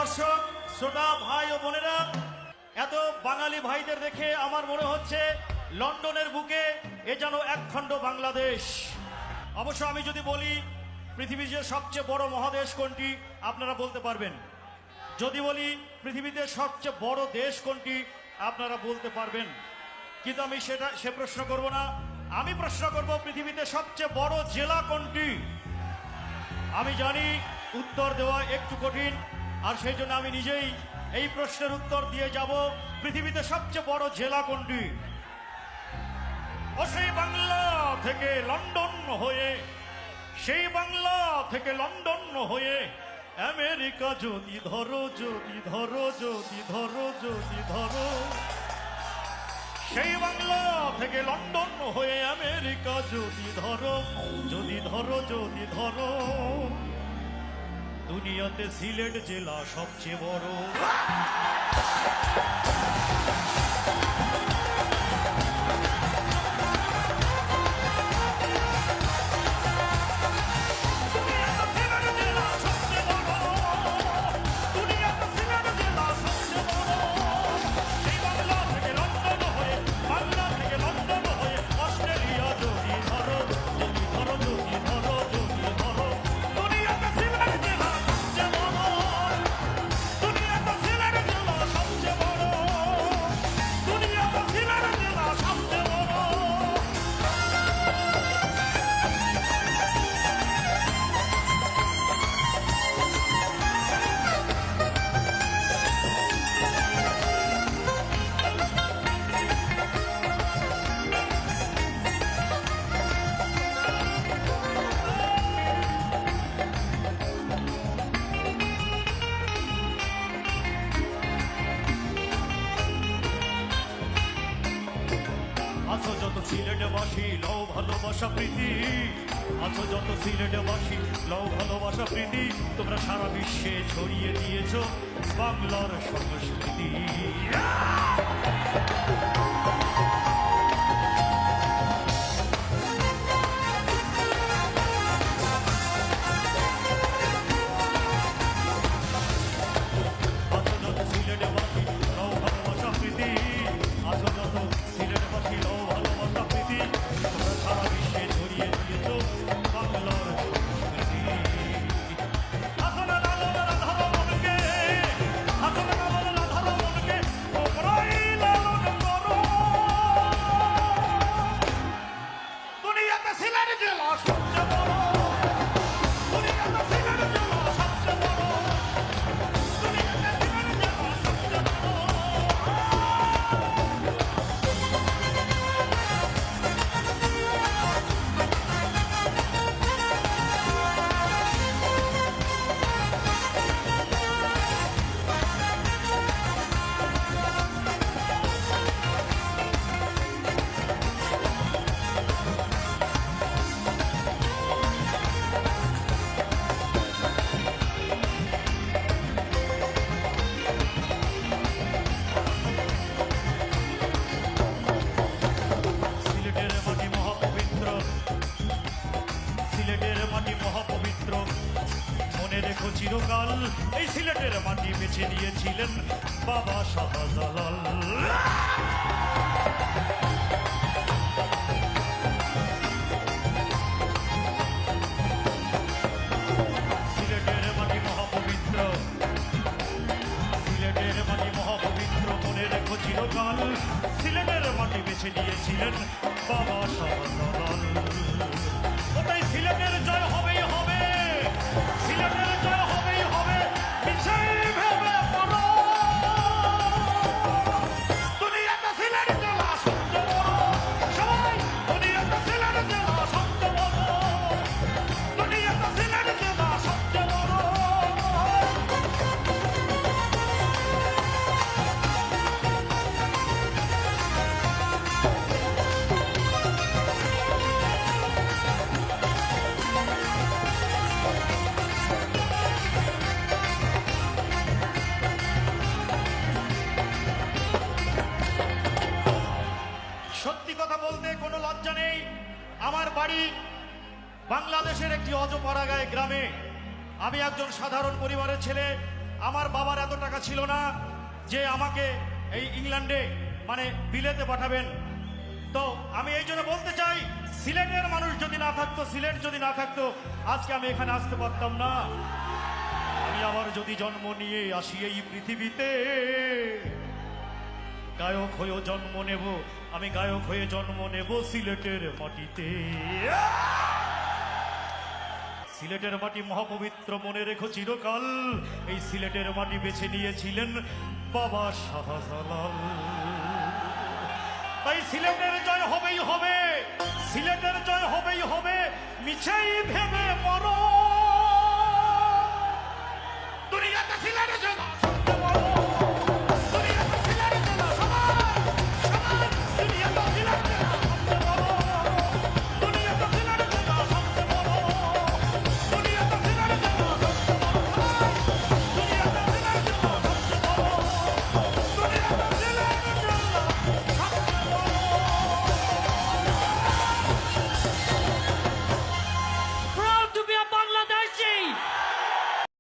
দর্শক শ্রোতা ভাই ও বোনেরা, এত বাঙালি ভাইদের দেখে আমার মনে হচ্ছে লন্ডনের বুকে এ যেন একখণ্ড বাংলাদেশ। অবশ্য আমি যদি বলি পৃথিবীর যে সবচেয়ে বড় মহাদেশ কোনটি, আপনারা বলতে পারবেন। যদি বলি পৃথিবীতে সবচেয়ে বড় দেশ কোনটি, আপনারা বলতে পারবেন। কিন্তু আমি সে প্রশ্ন করব না। আমি প্রশ্ন করব পৃথিবীতে সবচেয়ে বড় জেলা কোনটি। আমি জানি উত্তর দেওয়া একটু কঠিন, আর সেই জন্য আমি নিজেই এই প্রশ্নের উত্তর দিয়ে যাব। পৃথিবীতে সবচেয়ে বড় জেলা কোনটি? ও সেই বাংলা থেকে লন্ডন হয়ে, সেই বাংলা থেকে লন্ডন হয়ে আমেরিকা যদি ধরো, যদি ধরো, যদি ধরো, যদি ধরো, সেই বাংলা থেকে লন্ডন হয়ে আমেরিকা যদি ধরো, যদি ধরো, যদি ধরো, দুনিয়াতে সিলেট জেলা সবচেয়ে বড়। আছো যত সিলেটবাসী লও ভালোবাসা প্রীতি, আছো যত সিলেটবাসী লও ভালোবাসা প্রীতি, তোমরা সারা বিশ্বে ছড়িয়ে দিয়েছ বাংলার সংস্কৃতি। আছো যত সিলেটবাসী লও ভালোবাসা প্রীতি, আছো যত সিলেটবাসী লও ভালোবাসা প্রীতি, তোমরা সারা বিশ্বে ছড়িয়ে দিয়েছ বাংলার সংস্কৃতি। আসলে লালন রাধার মনকে, আসলে লালন রাধার মনকে তোমরাই লালন করো। দুনিয়াতে সিলেট জেলা সবচেয়ে বড়, দুনিয়াতে সিলেট জেলা সবচেয়ে বড়, দুনিয়াতে সিলেট জেলা সবচেয়ে বড়। সিলেটের মাটি মহাপবিত্র, সিলেটের মাটি মহাপবিত্র, মনে রেখো চিরকাল এই সিলেটের মাটি বেছে নিয়েছিলেন বাবা শাহজালাল। সিলেটের মাটি মহাপবিত্র, সিলেটের মাটি মহাপবিত্র, মনে রেখো চিরকাল সিলেটের মাটি বেছে নিয়েছিলেন বাবা শাহজালাল। ওটাই সিলেটের জয় হবেই হবে, সিলেটের জয় হবেই হবে, মিছেই ভেবে পড়ো। দুনিয়াতে সিলেট জেলা সবচেয়ে বড়, সবাই দুনিয়াতে সিলেট জেলা সবচেয়ে বড়, দুনিয়াতে সিলেট জেলা সবচেয়ে বড়। সত্যি কথা বলতে কোনো লজ্জা নেই। আমার বাড়ি বাংলাদেশের একটি অজপাড়াগাঁয় গ্রামে। আমি একজন সাধারণ পরিবারের ছেলে। আমার বাবার এত টাকা ছিল না যে আমাকে এই ইংল্যান্ডে মানে বিলেতে পাঠাবেন। তো আমি এই জন্য বলতে চাই, সিলেটের মানুষ যদি না থাকতো, সিলেট যদি না থাকতো, আজকে আমি এখানে আসতে পারতাম না। আমি আবার যদি জন্ম নিয়ে আসি এই পৃথিবীতে, গায়ক হয়েও জন্ম নেব, আমি গায়ক হয়ে জন্ম নেব সিলেটের মাটিতে। সিলেটের মাটি মহাপবিত্র, মনে রেখো চিরকাল। এই সিলেটের মাটি বেছে নিয়েছিলেন বাবা শাহজালাল। তাই সিলেটের জয় হবেই হবে, সিলেটের জয় হবেই হবে, মিছেই ভেবে মরো।